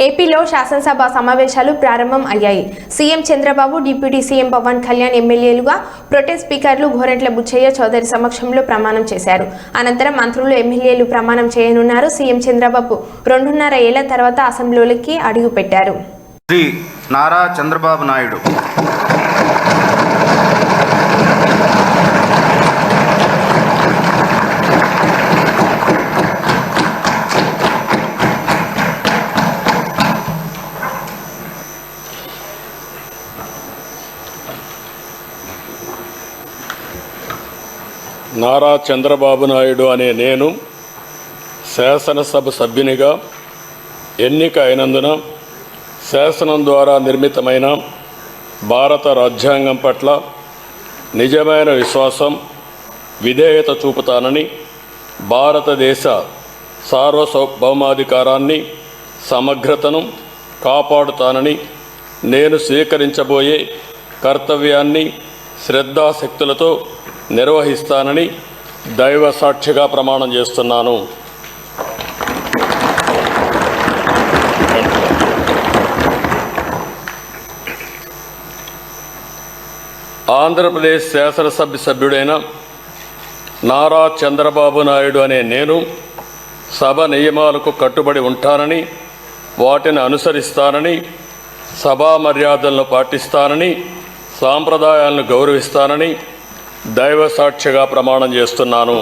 ఏపీలో శాసనసభ సమావేశాలు ప్రారంభం అయ్యాయి. CM Chandrababu, deputy CM Pawan Kalyan ఎమ్మెల్యేలుగా ప్రొటెం స్పీకర్లు గోరంట్ల బుచ్చయ్య చౌదరి సమక్షంలో ప్రమాణం చేశారు. అనంతరం మంత్రులు, ఎమ్మెల్యేలు ప్రమాణం చేయనున్నారు. సీఎం చంద్రబాబు 2.5 ఏళ్ల తర్వాత అసెంబ్లీలోకి అడుగుపెట్టారు. శ్రీ నారా చంద్రబాబు నాయుడు నారా చంద్రబాబు నాయుడు అనే నేను శాసనసభ సభ్యునిగా ఎన్నిక అయినందున శాసనం ద్వారా నిర్మితమైన భారత రాజ్యాంగం పట్ల నిజమైన విశ్వాసం, విధేయత చూపుతానని, భారతదేశ సార్వభౌమాధికారాన్ని, సమగ్రతను కాపాడుతానని, నేను స్వీకరించబోయే కర్తవ్యాన్ని శ్రద్ధాశక్తులతో నిర్వహిస్తానని దైవ సాక్షిగా ప్రమాణం చేస్తున్నాను. ఆంధ్రప్రదేశ్ శాసనసభ సభ్యుడైన నారా చంద్రబాబు నాయుడు అనే నేను సభ నియమాలకు కట్టుబడి ఉంటానని, వాటిని అనుసరిస్తానని, సభా మర్యాదలను పాటిస్తానని, సాంప్రదాయాలను గౌరవిస్తానని దైవ సాక్షిగా ప్రమాణం చేస్తున్నాను.